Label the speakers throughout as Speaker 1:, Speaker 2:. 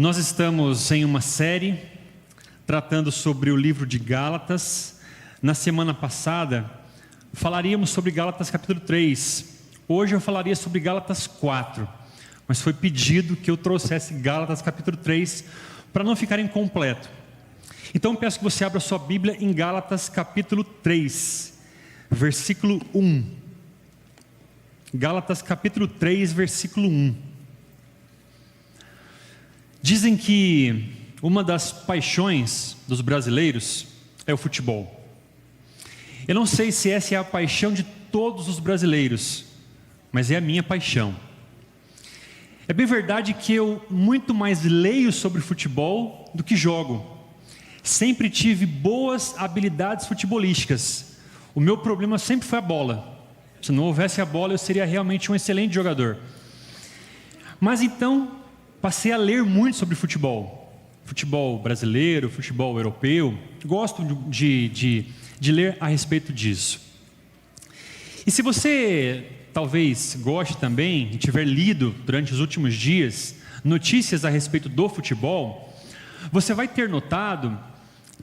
Speaker 1: Nós estamos em uma série tratando sobre o livro de Gálatas. Na semana passada, falaríamos sobre Gálatas capítulo 3. Hoje eu falaria sobre Gálatas 4. Mas foi pedido que eu trouxesse Gálatas capítulo 3 para não ficar incompleto. Então peço que você abra sua Bíblia em Gálatas capítulo 3, versículo 1. Gálatas capítulo 3, versículo 1. Dizem que uma das paixões dos brasileiros é o futebol. Eu não sei se essa é a paixão de todos os brasileiros, mas é a minha paixão. É bem verdade que eu muito mais leio sobre futebol do que jogo. Sempre tive boas habilidades futebolísticas. O meu problema sempre foi a bola. Se não houvesse a bola, eu seria realmente um excelente jogador. Mas então, passei a ler muito sobre futebol. Futebol brasileiro, futebol europeu. Gosto de ler a respeito disso. E se você talvez goste também e tiver lido durante os últimos dias notícias a respeito do futebol, você vai ter notado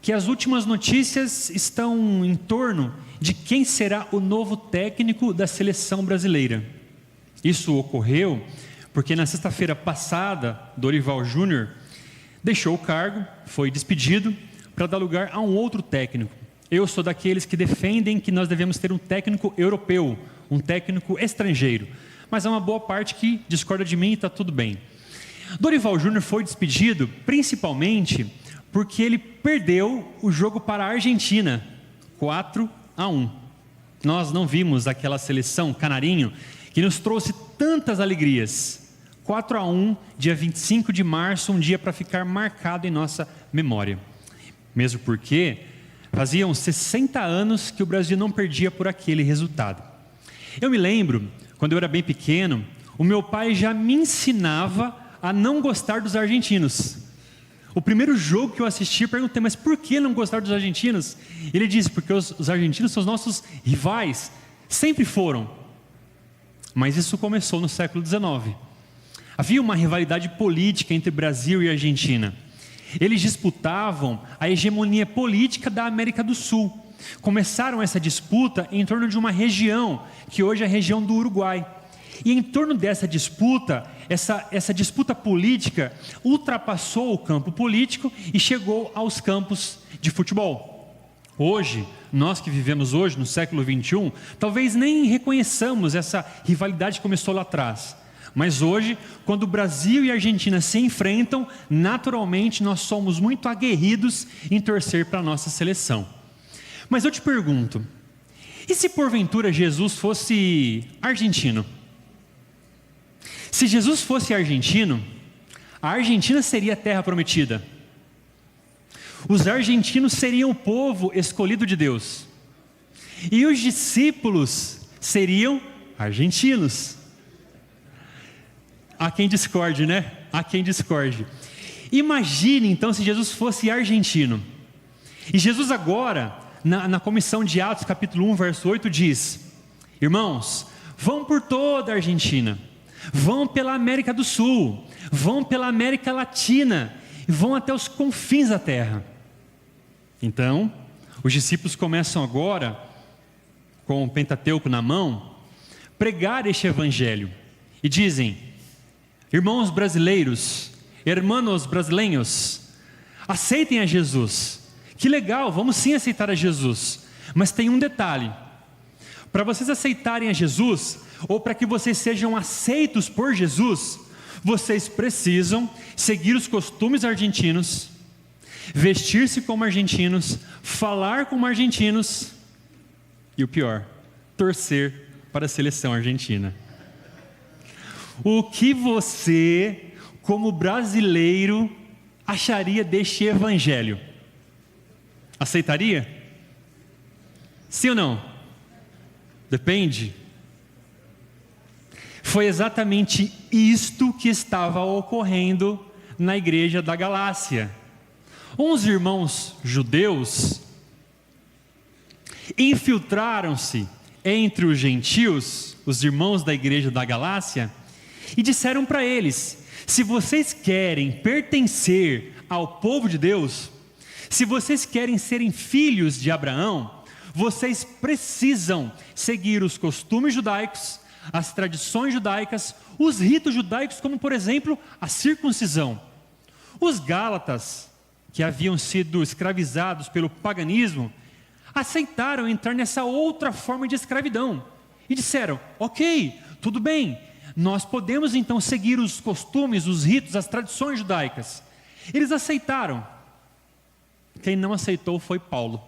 Speaker 1: que as últimas notícias estão em torno de quem será o novo técnico da seleção brasileira. Isso ocorreu porque na sexta-feira passada, Dorival Júnior deixou o cargo, foi despedido para dar lugar a um outro técnico. Eu sou daqueles que defendem que nós devemos ter um técnico europeu, um técnico estrangeiro. Mas há uma boa parte que discorda de mim e está tudo bem. Dorival Júnior foi despedido principalmente porque ele perdeu o jogo para a Argentina, 4-1. Nós não vimos aquela seleção canarinho que nos trouxe tantas alegrias. 4-1, dia 25 de março, um dia para ficar marcado em nossa memória. Mesmo porque faziam 60 anos que o Brasil não perdia por aquele resultado. Eu me lembro, quando eu era bem pequeno, o meu pai já me ensinava a não gostar dos argentinos. O primeiro jogo que eu assisti, eu perguntei, mas por que não gostar dos argentinos? Ele disse, porque os argentinos são os nossos rivais, sempre foram. Mas isso começou no século XIX. Havia uma rivalidade política entre Brasil e Argentina. Eles disputavam a hegemonia política da América do Sul. Começaram essa disputa em torno de uma região, que hoje é a região do Uruguai. E em torno dessa disputa, essa disputa política ultrapassou o campo político e chegou aos campos de futebol. Hoje, nós que vivemos hoje no século XXI, talvez nem reconheçamos essa rivalidade que começou lá atrás. Mas hoje, quando o Brasil e a Argentina se enfrentam, naturalmente nós somos muito aguerridos em torcer para a nossa seleção. Mas eu te pergunto, e se porventura Jesus fosse argentino? Se Jesus fosse argentino, a Argentina seria a terra prometida. Os argentinos seriam o povo escolhido de Deus. E os discípulos seriam argentinos. Há quem discorde, né? Há quem discorde. Imagine então se Jesus fosse argentino. E Jesus agora, na comissão de Atos capítulo 1, verso 8 diz: irmãos, vão por toda a Argentina, vão pela América do Sul, vão pela América Latina, e vão até os confins da terra. Então, os discípulos começam agora, com o Pentateuco na mão, pregar este evangelho. E dizem: irmãos brasileiros, hermanos brasileiros, aceitem a Jesus. Que legal, vamos sim aceitar a Jesus. Mas tem um detalhe: para vocês aceitarem a Jesus, ou para que vocês sejam aceitos por Jesus, vocês precisam seguir os costumes argentinos, vestir-se como argentinos, falar como argentinos e o pior, torcer para a seleção argentina. O que você, como brasileiro, acharia deste evangelho? Aceitaria? Sim ou não? Depende. Foi exatamente isto que estava ocorrendo na igreja da Galácia. Uns irmãos judeus infiltraram-se entre os gentios, os irmãos da igreja da Galácia, e disseram para eles Se vocês querem pertencer ao povo de Deus, se vocês querem serem filhos de Abraão, vocês precisam seguir os costumes judaicos, as tradições judaicas, os ritos judaicos, como por exemplo a circuncisão. Os gálatas, que haviam sido escravizados pelo paganismo, aceitaram entrar nessa outra forma de escravidão e disseram: ok, tudo bem, nós podemos então seguir os costumes, os ritos, as tradições judaicas. Eles aceitaram. Quem não aceitou foi Paulo.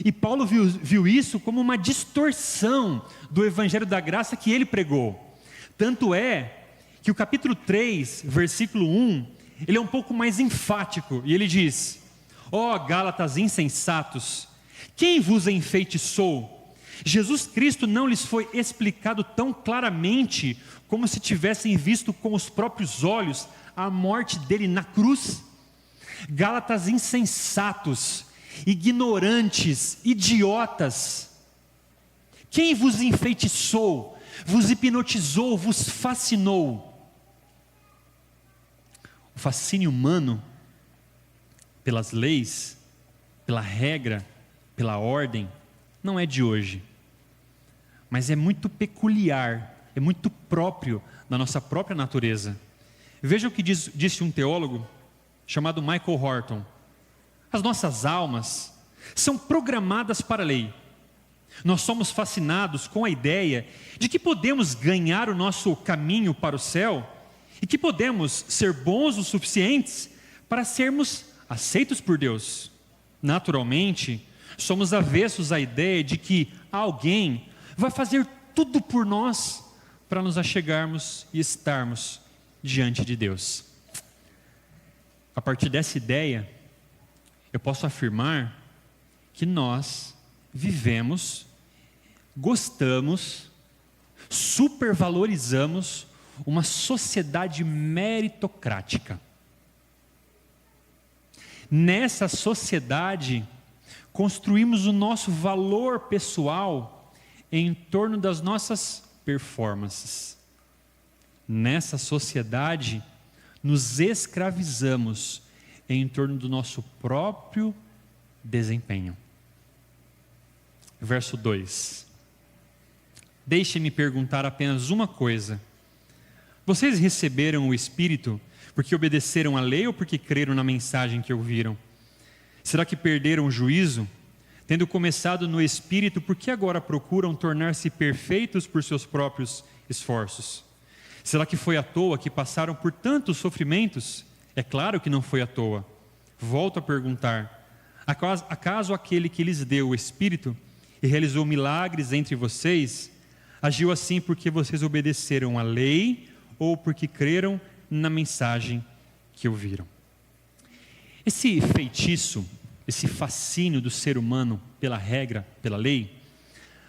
Speaker 1: E Paulo viu isso como uma distorção do evangelho da graça que ele pregou. Tanto é que o capítulo 3, versículo 1, ele é um pouco mais enfático, e ele diz: ó Gálatas insensatos, quem vos enfeitiçou? Jesus Cristo não lhes foi explicado tão claramente, como se tivessem visto com os próprios olhos a morte dele na cruz? Gálatas insensatos, ignorantes, idiotas, quem vos enfeitiçou, vos hipnotizou, vos fascinou? O fascínio humano pelas leis, pela regra, pela ordem, não é de hoje, mas é muito peculiar, é muito próprio da nossa própria natureza. Veja o que disse um teólogo chamado Michael Horton: as nossas almas são programadas para a lei. Nós somos fascinados com a ideia de que podemos ganhar o nosso caminho para o céu e que podemos ser bons o suficientes para sermos aceitos por Deus. Naturalmente, somos avessos à ideia de que alguém vai fazer tudo por nós para nos achegarmos e estarmos diante de Deus. A partir dessa ideia, eu posso afirmar que nós vivemos, gostamos, supervalorizamos uma sociedade meritocrática. Nessa sociedade, construímos o nosso valor pessoal em torno das nossas performances. Nessa sociedade, nos escravizamos em torno do nosso próprio desempenho. Verso 2. Deixe-me perguntar apenas uma coisa: vocês receberam o Espírito porque obedeceram à lei ou porque creram na mensagem que ouviram? Será que perderam o juízo? Tendo começado no Espírito, por que agora procuram tornar-se perfeitos por seus próprios esforços? Será que foi à toa que passaram por tantos sofrimentos? É claro que não foi à toa. Volto a perguntar: acaso aquele que lhes deu o Espírito e realizou milagres entre vocês, agiu assim porque vocês obedeceram à lei ou porque creram na mensagem que ouviram? Esse feitiço, esse fascínio do ser humano pela regra, pela lei,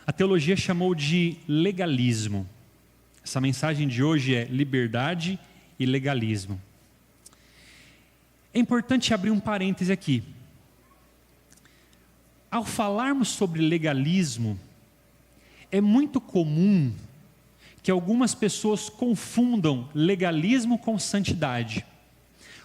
Speaker 1: a teologia chamou de legalismo. Essa mensagem de hoje é liberdade e legalismo. É importante abrir um parêntese aqui. Ao falarmos sobre legalismo, é muito comum que algumas pessoas confundam legalismo com santidade.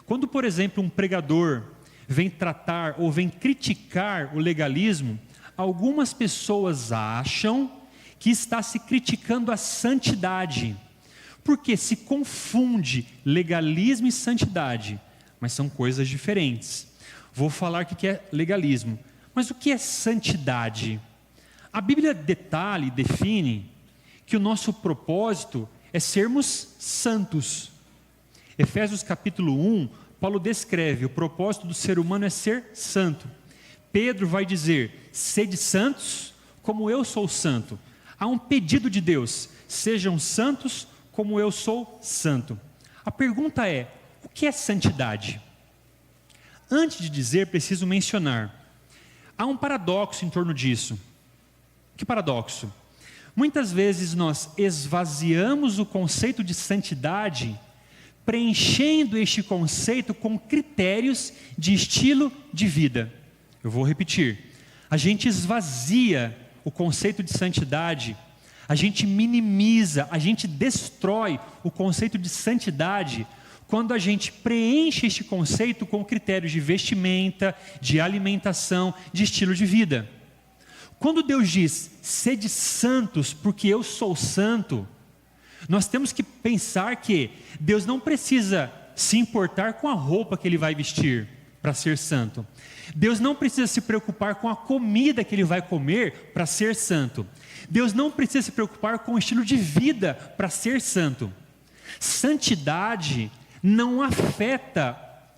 Speaker 1: Quando, por exemplo, um pregador vem tratar ou vem criticar o legalismo, algumas pessoas acham que está se criticando a santidade, porque se confunde legalismo e santidade, mas são coisas diferentes. Vou falar o que é legalismo, mas o que é santidade? A Bíblia detalha e define que o nosso propósito é sermos santos. Efésios capítulo 1, Paulo descreve: o propósito do ser humano é ser santo. Pedro vai dizer: sede santos como eu sou santo. Há um pedido de Deus: sejam santos como eu sou santo. A pergunta é: o que é santidade? Antes de dizer, preciso mencionar: há um paradoxo em torno disso. Que paradoxo? Muitas vezes nós esvaziamos o conceito de santidade, preenchendo este conceito com critérios de estilo de vida. Eu vou repetir: a gente esvazia o conceito de santidade, a gente minimiza, a gente destrói o conceito de santidade quando a gente preenche este conceito com critérios de vestimenta, de alimentação, de estilo de vida. Quando Deus diz, sede santos porque eu sou santo, nós temos que pensar que Deus não precisa se importar com a roupa que Ele vai vestir para ser santo. Deus não precisa se preocupar com a comida que Ele vai comer para ser santo. Deus não precisa se preocupar com o estilo de vida para ser santo. Santidade não afeta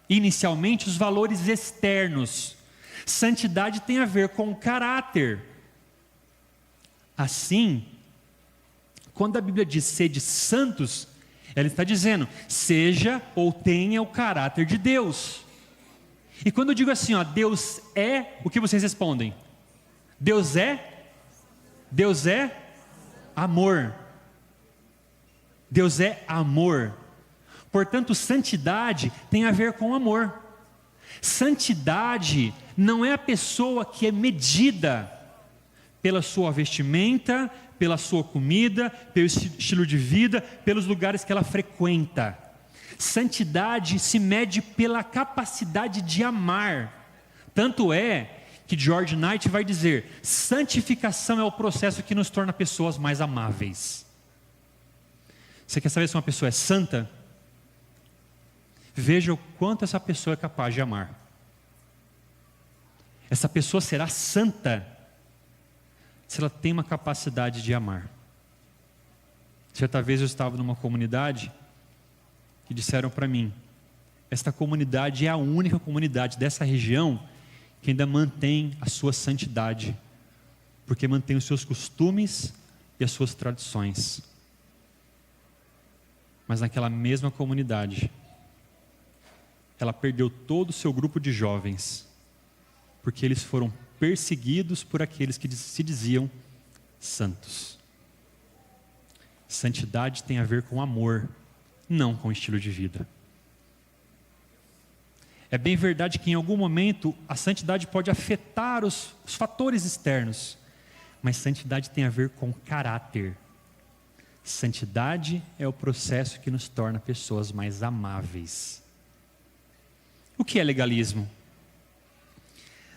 Speaker 1: inicialmente os valores externos. Santidade tem a ver com o caráter. Assim, quando a Bíblia diz sede santos, ela está dizendo, seja ou tenha o caráter de Deus. E quando eu digo assim, ó, Deus é, o que vocês respondem? Deus é amor. Deus é amor. Portanto, santidade tem a ver com amor. Santidade não é a pessoa que é medida pela sua vestimenta, pela sua comida, pelo estilo de vida, pelos lugares que ela frequenta. Santidade se mede pela capacidade de amar. Tanto é que George Knight vai dizer, santificação é o processo que nos torna pessoas mais amáveis. Você quer saber se uma pessoa é santa? Veja o quanto essa pessoa é capaz de amar. Essa pessoa será santa se ela tem uma capacidade de amar. Certa vez eu estava numa comunidade que disseram para mim, esta comunidade é a única comunidade dessa região que ainda mantém a sua santidade, porque mantém os seus costumes e as suas tradições. Mas naquela mesma comunidade, ela perdeu todo o seu grupo de jovens, porque eles foram perseguidos por aqueles que se diziam santos. Santidade tem a ver com amor, não com estilo de vida. É bem verdade que em algum momento a santidade pode afetar os fatores externos, mas santidade tem a ver com caráter. Santidade é o processo que nos torna pessoas mais amáveis. O que é legalismo?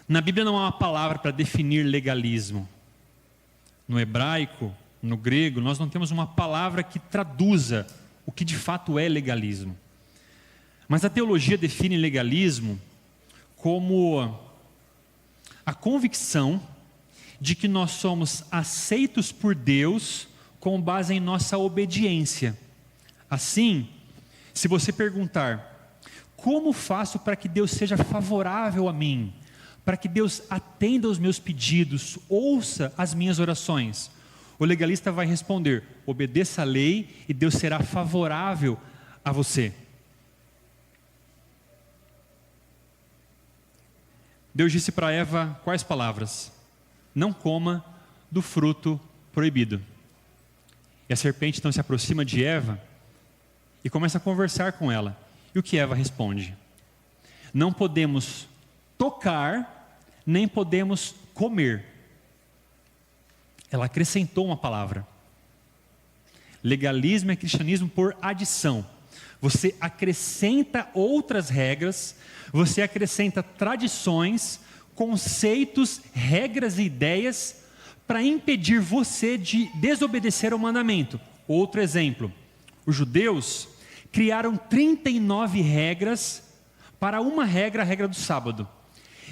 Speaker 1: Na Bíblia não há uma palavra para definir legalismo. No hebraico, no grego, nós não temos uma palavra que traduza o que de fato é legalismo. Mas a teologia define legalismo como a convicção de que nós somos aceitos por Deus com base em nossa obediência. Assim, se você perguntar, como faço para que Deus seja favorável a mim? Para que Deus atenda aos meus pedidos, ouça as minhas orações? O legalista vai responder, obedeça a lei e Deus será favorável a você. Deus disse para Eva quais palavras? Não coma do fruto proibido. E a serpente então se aproxima de Eva e começa a conversar com ela. E o que Eva responde? Não podemos tocar, nem podemos comer. Ela acrescentou uma palavra. Legalismo é cristianismo por adição. Você acrescenta outras regras, você acrescenta tradições, conceitos, regras e ideias para impedir você de desobedecer ao mandamento. Outro exemplo, os judeus criaram 39 regras para uma regra, a regra do sábado.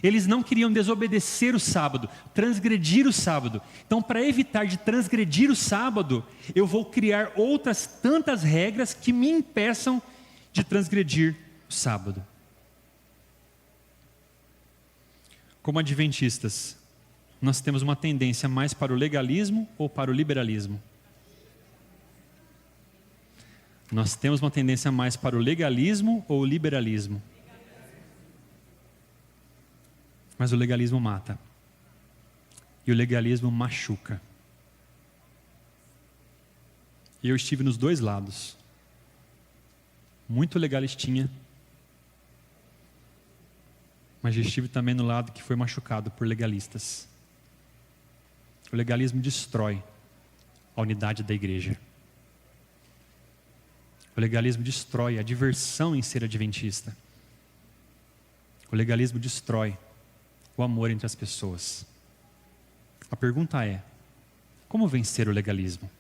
Speaker 1: Eles não queriam desobedecer o sábado, transgredir o sábado. Então, para evitar de transgredir o sábado, eu vou criar outras tantas regras que me impeçam de transgredir o sábado. Como adventistas, nós temos uma tendência mais para o legalismo ou para o liberalismo? Nós temos uma tendência mais para o legalismo ou o liberalismo? Mas o legalismo mata. E o legalismo machuca. E eu estive nos dois lados. Muito legalistinha. Mas eu estive também no lado que foi machucado por legalistas. O legalismo destrói a unidade da igreja. O legalismo destrói a diversão em ser adventista. O legalismo destrói o amor entre as pessoas. A pergunta é: como vencer o legalismo?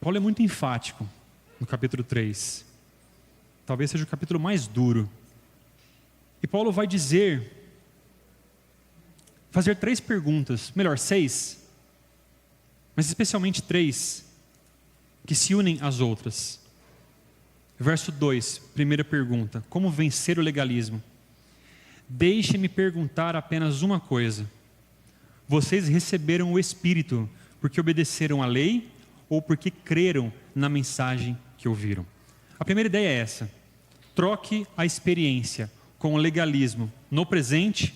Speaker 1: Paulo é muito enfático no capítulo 3. Talvez seja o capítulo mais duro. E Paulo vai fazer 3 perguntas, melhor, 6, mas especialmente 3, que se unem às outras. Verso 2, primeira pergunta: como vencer o legalismo? Deixe-me perguntar apenas uma coisa: vocês receberam o Espírito porque obedeceram à lei ou porque creram na mensagem que ouviram? A primeira ideia é essa: troque a experiência com o legalismo no presente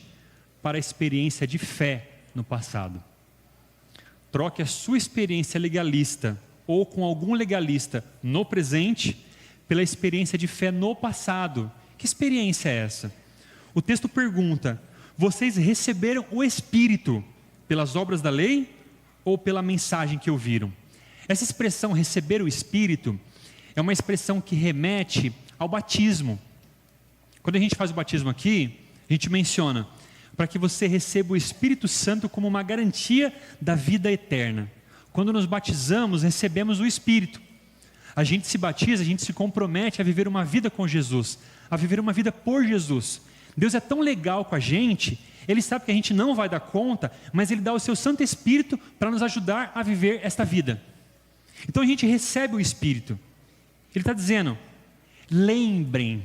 Speaker 1: para a experiência de fé no passado. Troque a sua experiência legalista ou com algum legalista no presente pela experiência de fé no passado. Que experiência é essa? O texto pergunta: vocês receberam o Espírito pelas obras da lei ou pela mensagem que ouviram? Essa expressão receber o Espírito é uma expressão que remete ao batismo. Quando a gente faz o batismo aqui, a gente menciona para que você receba o Espírito Santo como uma garantia da vida eterna. Quando nos batizamos, recebemos o Espírito. A gente se batiza, a gente se compromete a viver uma vida com Jesus, a viver uma vida por Jesus. Deus é tão legal com a gente, Ele sabe que a gente não vai dar conta, mas Ele dá o seu Santo Espírito para nos ajudar a viver esta vida. Então a gente recebe o Espírito. Ele está dizendo: lembrem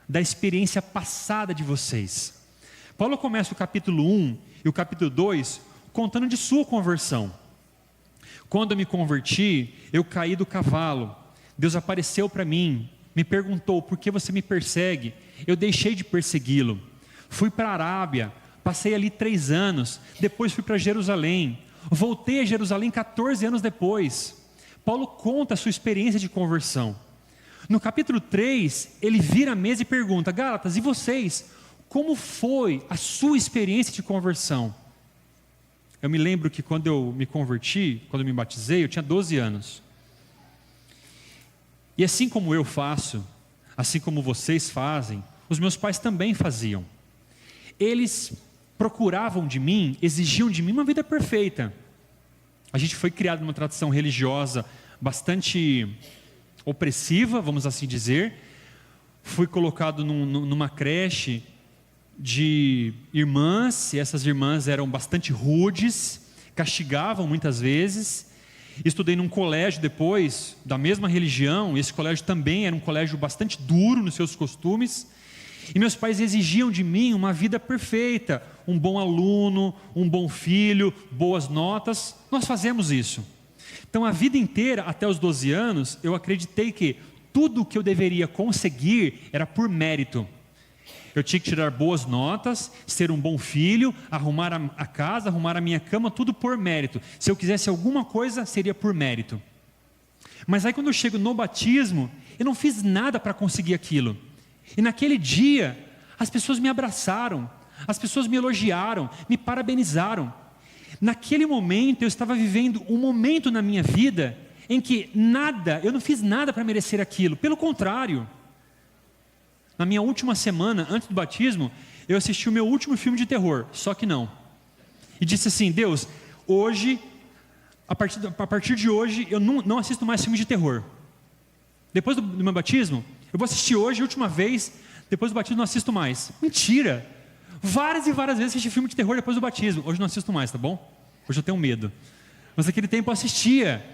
Speaker 1: da experiência passada de vocês. Paulo começa o capítulo 1 e o capítulo 2 contando de sua conversão. Quando eu me converti, eu caí do cavalo. Deus apareceu para mim, me perguntou: por que você me persegue? Eu deixei de persegui-lo. Fui para a Arábia, passei ali 3 anos, depois fui para Jerusalém. Voltei a Jerusalém 14 anos depois. Paulo conta a sua experiência de conversão. No capítulo 3, ele vira a mesa e pergunta: Gálatas, e vocês? Como foi a sua experiência de conversão? Eu me lembro que quando eu me converti, quando eu me batizei, eu tinha 12 anos. E assim como eu faço, assim como vocês fazem, os meus pais também faziam. Eles procuravam de mim, exigiam de mim uma vida perfeita. A gente foi criado numa tradição religiosa bastante opressiva, vamos assim dizer. Fui colocado numa creche de irmãs, e essas irmãs eram bastante rudes, castigavam muitas vezes. Estudei num colégio depois, da mesma religião, e esse colégio também era um colégio bastante duro nos seus costumes, e meus pais exigiam de mim uma vida perfeita, um bom aluno, um bom filho, boas notas. Nós fazemos isso. Então a vida inteira, até os 12 anos, eu acreditei que tudo o que eu deveria conseguir era por mérito. Eu tinha que tirar boas notas, ser um bom filho, arrumar a casa, arrumar a minha cama, tudo por mérito. Se eu quisesse alguma coisa, seria por mérito. Mas aí quando eu chego no batismo, eu não fiz nada para conseguir aquilo. E naquele dia, as pessoas me abraçaram, as pessoas me elogiaram, me parabenizaram. Naquele momento, eu estava vivendo um momento na minha vida em que eu não fiz nada para merecer aquilo. Pelo contrário, na minha última semana, antes do batismo, eu assisti o meu último filme de terror, só que não. E disse assim: Deus, hoje, a partir de hoje, eu não assisto mais filmes de terror. Depois do meu batismo, eu vou assistir hoje, a última vez, depois do batismo não assisto mais. Mentira! Várias e várias vezes assisti filme de terror depois do batismo. Hoje não assisto mais, tá bom? Hoje eu tenho medo. Mas naquele tempo eu assistia.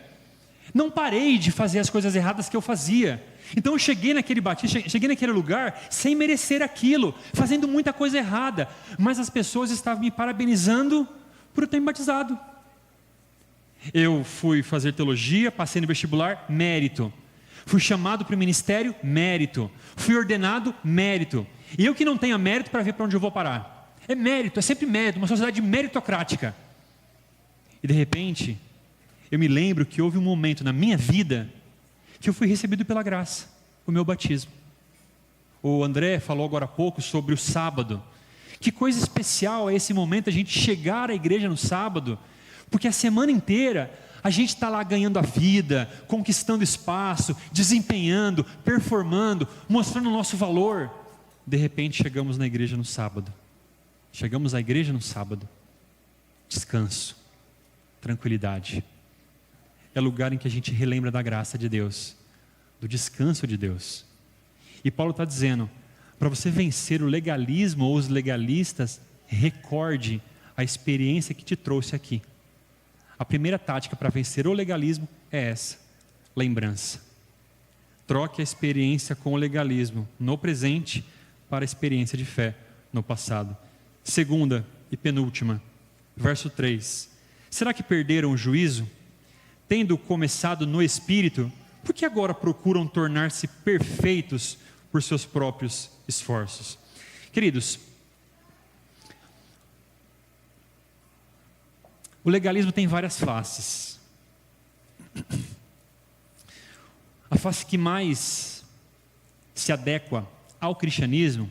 Speaker 1: Não parei de fazer as coisas erradas que eu fazia. Então eu cheguei naquele batismo, cheguei naquele lugar sem merecer aquilo, fazendo muita coisa errada. Mas as pessoas estavam me parabenizando por eu ter me batizado. Eu fui fazer teologia, passei no vestibular, mérito. Fui chamado para o ministério, mérito. Fui ordenado, mérito. E eu que não tenho mérito para ver para onde eu vou parar. É mérito, é sempre mérito, uma sociedade meritocrática. E de repente, eu me lembro que houve um momento na minha vida que eu fui recebido pela graça, o meu batismo. O André falou agora há pouco sobre o sábado. Que coisa especial é esse momento, a gente chegar à igreja no sábado, Porque a semana inteira a gente está lá ganhando a vida, conquistando espaço, desempenhando, performando, mostrando o nosso valor. De repente chegamos na igreja no sábado. Chegamos à igreja no sábado. Descanso, tranquilidade. É lugar em que a gente relembra da graça de Deus, do descanso de Deus. E Paulo está dizendo, para você vencer o legalismo ou os legalistas, recorde a experiência que te trouxe aqui. A primeira tática para vencer o legalismo é essa, lembrança. Troque a experiência com o legalismo no presente para a experiência de fé no passado. Segunda e penúltima, verso 3. Será que perderam o juízo? Tendo começado no Espírito, por que agora procuram tornar-se perfeitos por seus próprios esforços? Queridos, o legalismo tem várias faces. A face que mais se adequa ao cristianismo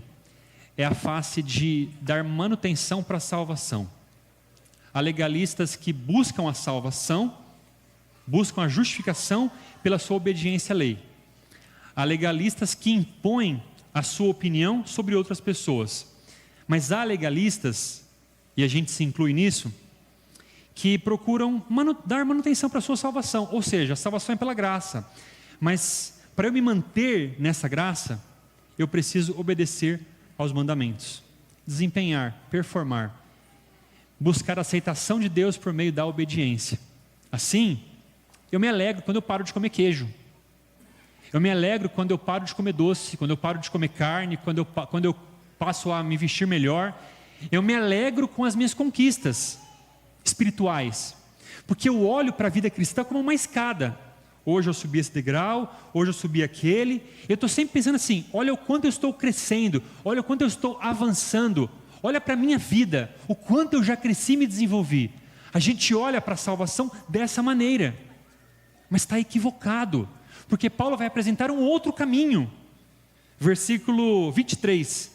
Speaker 1: é a face de dar manutenção para a salvação. Há legalistas que buscam a salvação, buscam a justificação pela sua obediência à lei. Há legalistas que impõem a sua opinião sobre outras pessoas. Mas há legalistas, e a gente se inclui nisso, que procuram dar manutenção para a sua salvação, ou seja, a salvação é pela graça, mas para eu me manter nessa graça, eu preciso obedecer aos mandamentos, desempenhar, performar, buscar a aceitação de Deus por meio da obediência. Assim, eu me alegro quando eu paro de comer queijo, eu me alegro quando eu paro de comer doce, quando eu paro de comer carne, quando eu passo a me vestir melhor, eu me alegro com as minhas conquistas espirituais, porque eu olho para a vida cristã como uma escada. Hoje eu subi esse degrau, hoje eu subi aquele, eu estou sempre pensando assim, olha o quanto eu estou crescendo, olha o quanto eu estou avançando, olha para a minha vida, o quanto eu já cresci e me desenvolvi. A gente olha para a salvação dessa maneira, mas está equivocado, porque Paulo vai apresentar um outro caminho. Versículo 23,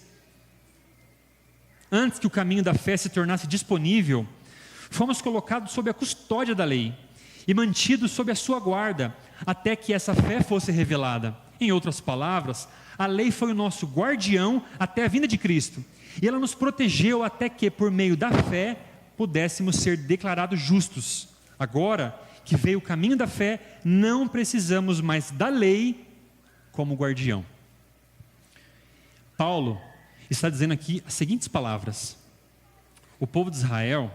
Speaker 1: antes que o caminho da fé se tornasse disponível, fomos colocados sob a custódia da lei e mantidos sob a sua guarda, até que essa fé fosse revelada. Em outras palavras, a lei foi o nosso guardião até a vinda de Cristo, e ela nos protegeu até que, por meio da fé, pudéssemos ser declarados justos. Agora que veio o caminho da fé, não precisamos mais da lei como guardião. Paulo está dizendo aqui as seguintes palavras: o povo de Israel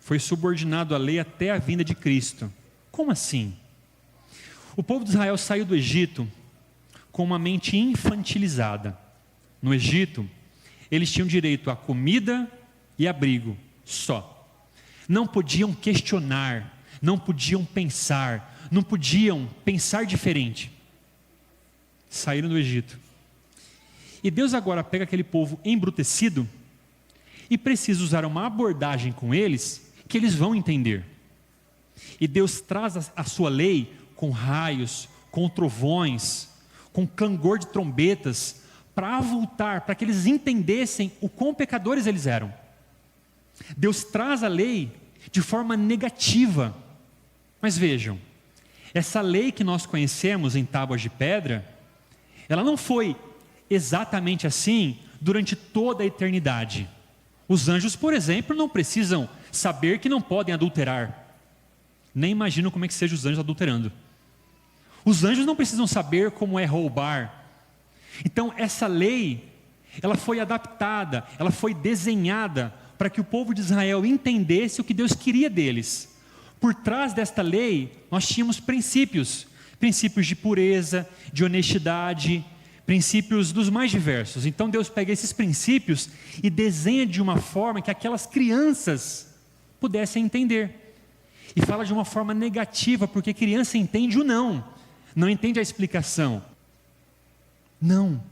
Speaker 1: foi subordinado à lei até a vinda de Cristo. Como assim? O povo de Israel saiu do Egito com uma mente infantilizada. No Egito, eles tinham direito a comida e abrigo, só. Não podiam questionar, não podiam pensar, não podiam pensar diferente. Saíram do Egito. E Deus agora pega aquele povo embrutecido e precisa usar uma abordagem com eles que eles vão entender. E Deus traz a sua lei com raios, com trovões, com clangor de trombetas, para avultar, para que eles entendessem o quão pecadores eles eram. Deus traz a lei de forma negativa. Mas vejam, essa lei que nós conhecemos em tábuas de pedra, ela não foi exatamente assim durante toda a eternidade. Os anjos, por exemplo, não precisam saber que não podem adulterar. Nem imagino como é que seja os anjos adulterando. Os anjos não precisam saber como é roubar. Então essa lei, ela foi adaptada, ela foi desenhada para que o povo de Israel entendesse o que Deus queria deles. Por trás desta lei, nós tínhamos princípios de pureza, de honestidade, princípios dos mais diversos. Então Deus pega esses princípios e desenha de uma forma que aquelas crianças pudessem entender. E fala de uma forma negativa, porque criança entende o não entende a explicação. Não.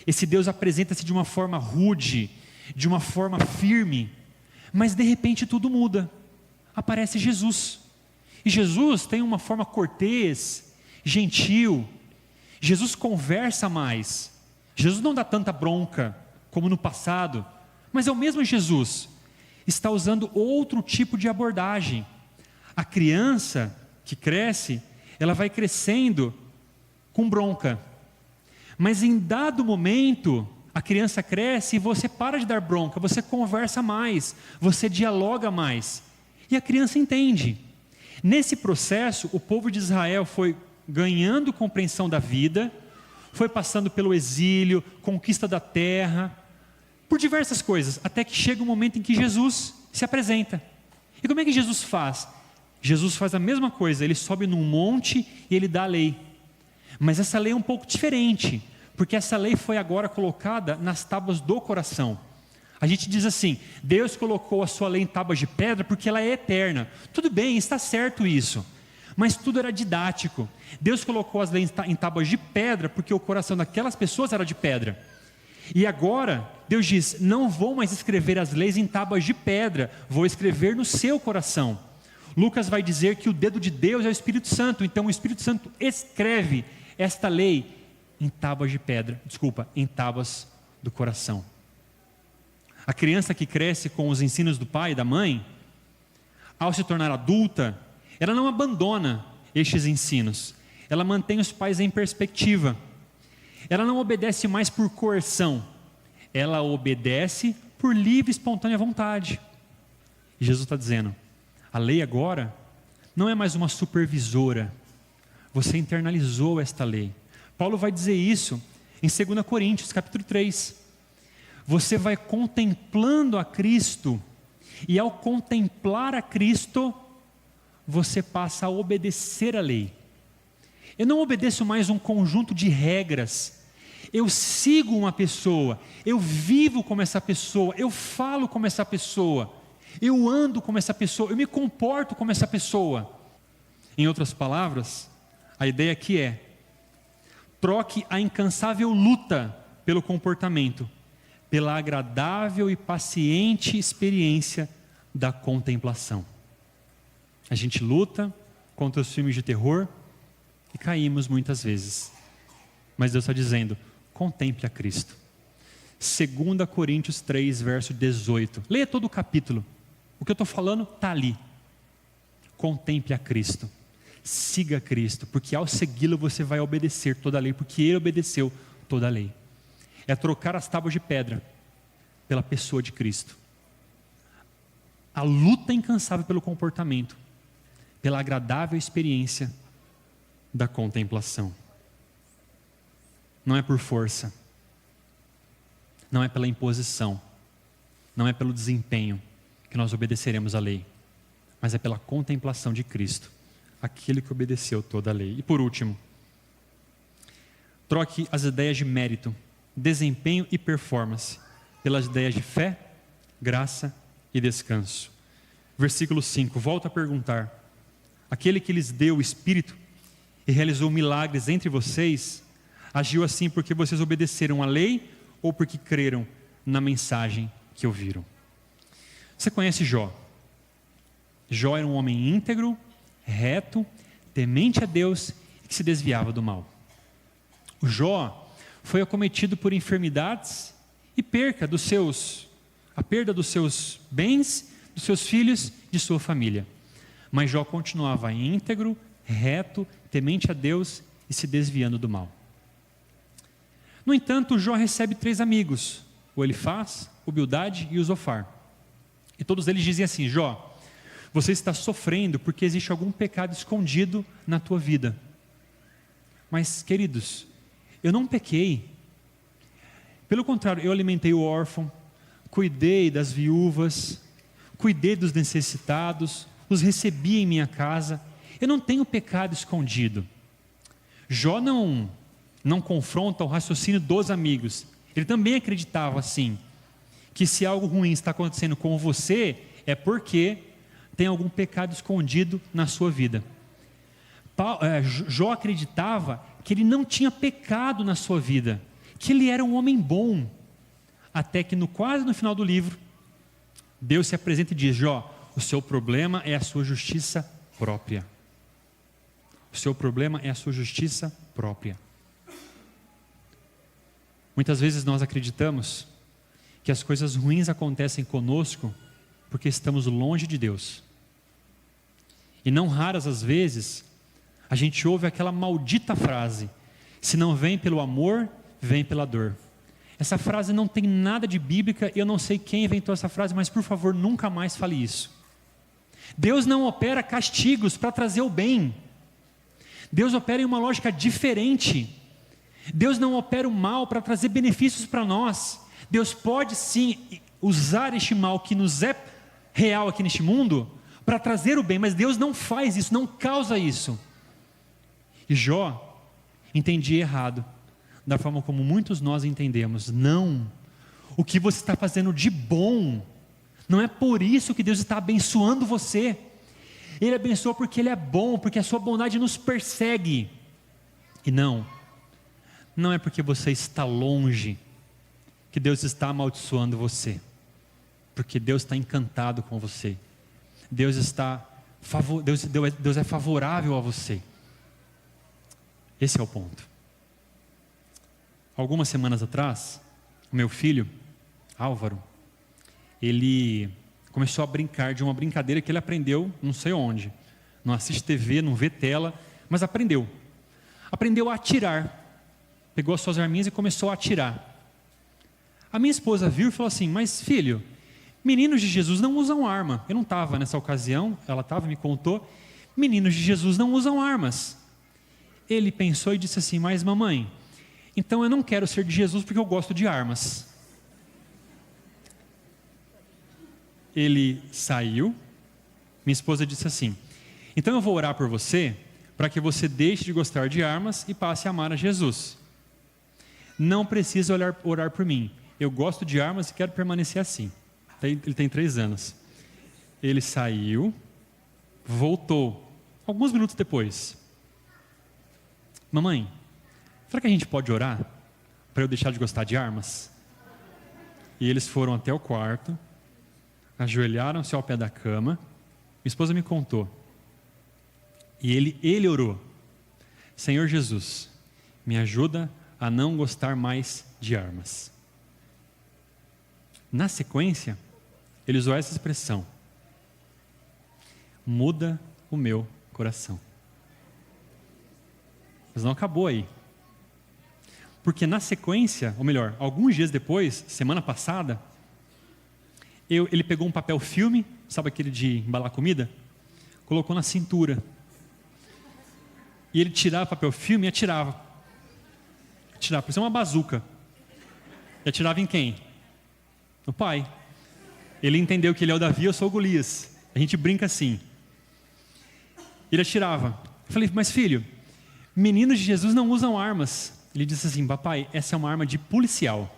Speaker 1: Esse Deus apresenta-se de uma forma rude, de uma forma firme, mas de repente tudo muda. Aparece Jesus. E Jesus tem uma forma cortês, gentil. Jesus conversa mais. Jesus não dá tanta bronca como no passado, mas é o mesmo Jesus. está usando outro tipo de abordagem. A criança que cresce, ela vai crescendo com bronca. Mas em dado momento, a criança cresce e você para de dar bronca, você conversa mais, você dialoga mais. E a criança entende. Nesse processo, o povo de Israel foi ganhando compreensão da vida, foi passando pelo exílio, conquista da terra, por diversas coisas, até que chega um momento em que Jesus se apresenta. E como é que Jesus faz? Jesus faz a mesma coisa, ele sobe num monte e ele dá a lei. Mas essa lei é um pouco diferente, porque essa lei foi agora colocada nas tábuas do coração. A gente diz assim, Deus colocou a sua lei em tábuas de pedra porque ela é eterna. Tudo bem, está certo isso, mas tudo era didático. Deus colocou as leis em tábuas de pedra porque o coração daquelas pessoas era de pedra. E agora, Deus diz, não vou mais escrever as leis em tábuas de pedra, vou escrever no seu coração. Lucas vai dizer que o dedo de Deus é o Espírito Santo, então o Espírito Santo escreve esta lei em tábuas de pedra, em tábuas do coração. A criança que cresce com os ensinos do pai e da mãe, ao se tornar adulta, ela não abandona estes ensinos, ela mantém os pais em perspectiva. Ela não obedece mais por coerção, ela obedece por livre e espontânea vontade. E Jesus está dizendo, a lei agora não é mais uma supervisora, você internalizou esta lei. Paulo vai dizer isso em 2 Coríntios, capítulo 3. Você vai contemplando a Cristo, e ao contemplar a Cristo, você passa a obedecer a lei. Eu não obedeço mais um conjunto de regras, eu sigo uma pessoa, eu vivo como essa pessoa, eu falo como essa pessoa, eu ando como essa pessoa, eu me comporto como essa pessoa. Em outras palavras, a ideia aqui é, troque a incansável luta pelo comportamento, pela agradável e paciente experiência da contemplação. A gente luta contra os filmes de terror e caímos muitas vezes. Mas Deus está dizendo, contemple a Cristo. 2 Coríntios 3, verso 18. Leia todo o capítulo. O que eu estou falando está ali. Contemple a Cristo. Siga Cristo, porque ao segui-lo você vai obedecer toda a lei, porque Ele obedeceu toda a lei. É trocar as tábuas de pedra pela pessoa de Cristo. A luta incansável pelo comportamento, pela agradável experiência da contemplação. Não é por força, não é pela imposição, não é pelo desempenho que nós obedeceremos à lei, mas é pela contemplação de Cristo, aquele que obedeceu toda a lei. E por último, troque as ideias de mérito, desempenho e performance pelas ideias de fé, graça e descanso. Versículo 5, volta a perguntar, aquele que lhes deu o Espírito e realizou milagres entre vocês, agiu assim porque vocês obedeceram à lei ou porque creram na mensagem que ouviram? Você conhece Jó? Jó era um homem íntegro, reto, temente a Deus e que se desviava do mal. O Jó foi acometido por enfermidades e perda dos seus bens, dos seus filhos, de sua família. Mas Jó continuava íntegro, reto, temente a Deus e se desviando do mal. No entanto, Jó recebe 3 amigos, o Elifaz, o Bildade e o Zofar. E todos eles dizem assim, Jó, você está sofrendo porque existe algum pecado escondido na tua vida. Mas, queridos, eu não pequei. Pelo contrário, eu alimentei o órfão, cuidei das viúvas, cuidei dos necessitados, os recebi em minha casa. Eu não tenho pecado escondido. Jó não confronta o raciocínio dos amigos. Ele também acreditava assim, que se algo ruim está acontecendo com você, é porque tem algum pecado escondido na sua vida. Jó acreditava que ele não tinha pecado na sua vida, que ele era um homem bom, até que quase no final do livro, Deus se apresenta e diz, Jó, o seu problema é a sua justiça própria. O seu problema é a sua justiça própria. Muitas vezes nós acreditamos que as coisas ruins acontecem conosco porque estamos longe de Deus. E não raras as vezes, a gente ouve aquela maldita frase: se não vem pelo amor, vem pela dor. Essa frase não tem nada de bíblica, eu não sei quem inventou essa frase, mas por favor, nunca mais fale isso. Deus não opera castigos para trazer o bem. Deus opera em uma lógica diferente. Deus não opera o mal para trazer benefícios para nós. Deus pode sim usar este mal que nos é real aqui neste mundo para trazer o bem, mas Deus não faz isso, não causa isso. E Jó entendia errado, da forma como muitos nós entendemos. Não, o que você está fazendo de bom, não é por isso que Deus está abençoando você. Ele abençoa porque Ele é bom, porque a sua bondade nos persegue. E não é porque você está longe que Deus está amaldiçoando você, porque Deus está encantado com você. Deus é favorável a você. Esse é o ponto. Algumas semanas atrás, o meu filho, Álvaro, ele começou a brincar de uma brincadeira que ele aprendeu não sei onde. Não assiste TV, não vê tela, mas aprendeu. Aprendeu a atirar. Pegou as suas arminhas e começou a atirar. A minha esposa viu e falou assim: mas filho, meninos de Jesus não usam arma. Eu não estava nessa ocasião, ela estava, me contou. Meninos de Jesus não usam armas. Ele pensou e disse assim: mas mamãe, então eu não quero ser de Jesus porque eu gosto de armas. Ele saiu, minha esposa disse assim: então eu vou orar por você, para que você deixe de gostar de armas e passe a amar a Jesus. Não precisa orar por mim, eu gosto de armas e quero permanecer assim. Ele tem 3 anos. Ele saiu, voltou, alguns minutos depois: mamãe, será que a gente pode orar para eu deixar de gostar de armas? E eles foram até o quarto, ajoelharam-se ao pé da cama. Minha esposa me contou. E ele orou: Senhor Jesus, me ajuda a não gostar mais de armas. Na sequência, ele usou essa expressão: muda o meu coração. Mas não acabou aí. Porque na sequência, ou melhor, alguns dias depois, semana passada, ele pegou um papel filme, sabe aquele de embalar comida? Colocou na cintura. E ele tirava o papel filme e atirava. Atirava, parecia uma bazuca. E atirava em quem? No pai. Ele entendeu que ele é o Davi, eu sou o Golias. A gente brinca assim. Ele atirava. Eu falei: mas filho, meninos de Jesus não usam armas. Ele disse assim: papai, essa é uma arma de policial.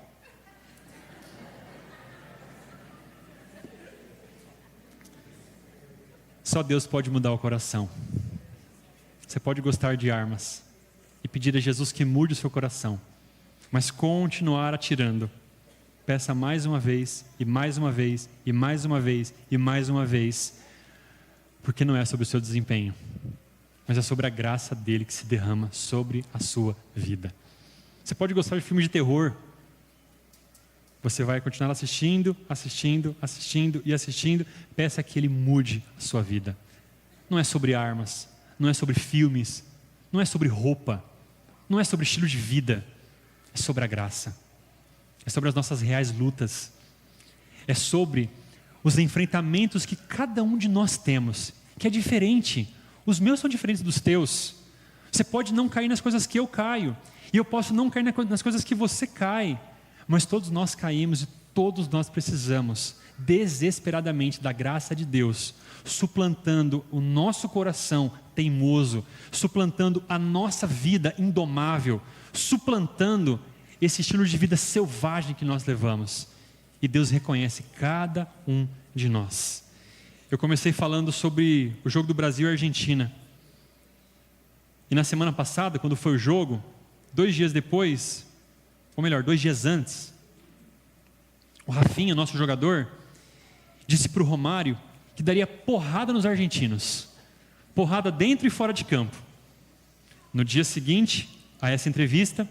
Speaker 1: Só Deus pode mudar o coração. Você pode gostar de armas e pedir a Jesus que mude o seu coração, mas continuar atirando. Peça mais uma vez, e mais uma vez, e mais uma vez, e mais uma vez, porque não é sobre o seu desempenho, mas é sobre a graça dele que se derrama sobre a sua vida. Você pode gostar de filmes de terror. Você vai continuar assistindo, assistindo, assistindo e assistindo. Peça que Ele mude a sua vida. Não é sobre armas, não é sobre filmes, não é sobre roupa, não é sobre estilo de vida. É sobre a graça. É sobre as nossas reais lutas. É sobre os enfrentamentos que cada um de nós temos, que é diferente. Os meus são diferentes dos teus. Você pode não cair nas coisas que eu caio, e eu posso não cair nas coisas que você cai, mas todos nós caímos e todos nós precisamos desesperadamente da graça de Deus, suplantando o nosso coração teimoso, suplantando a nossa vida indomável, suplantando esse estilo de vida selvagem que nós levamos. E Deus reconhece cada um de nós. Eu comecei falando sobre o jogo do Brasil e Argentina. E na semana passada, quando foi o jogo, 2 dias depois, ou melhor, 2 dias antes, o Rafinha, nosso jogador, disse para o Romário que daria porrada nos argentinos. Porrada dentro e fora de campo. No dia seguinte a essa entrevista,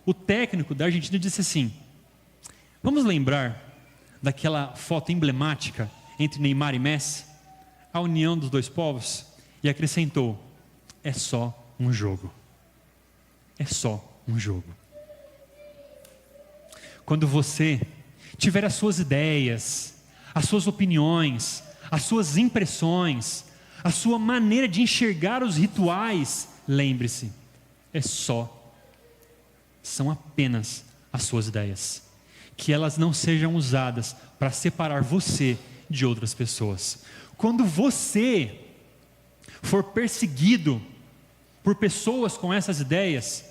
Speaker 1: o técnico da Argentina disse assim: vamos lembrar daquela foto emblemática entre Neymar e Messi, a união dos dois povos, e acrescentou: é só um jogo. É só um jogo. Quando você tiver as suas ideias, as suas opiniões, as suas impressões, a sua maneira de enxergar os rituais, lembre-se, são apenas as suas ideias. Que elas não sejam usadas para separar você de outras pessoas. Quando você for perseguido por pessoas com essas ideias,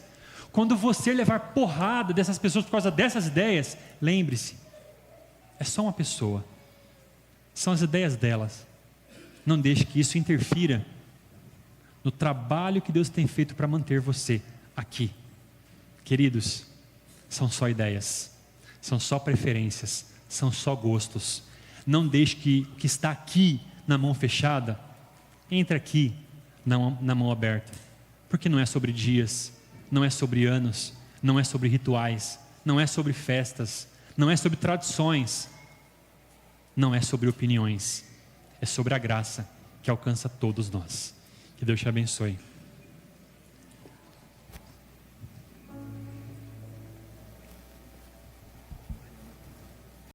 Speaker 1: quando você levar porrada dessas pessoas por causa dessas ideias, lembre-se, é só uma pessoa, são as ideias delas. Não deixe que isso interfira no trabalho que Deus tem feito para manter você aqui. Queridos, são só ideias, são só preferências, são só gostos. Não deixe que o que está aqui na mão fechada entre aqui na mão aberta, porque não é sobre dias, não é sobre anos, não é sobre rituais, não é sobre festas, não é sobre tradições, não é sobre opiniões, é sobre a graça que alcança todos nós. Que Deus te abençoe.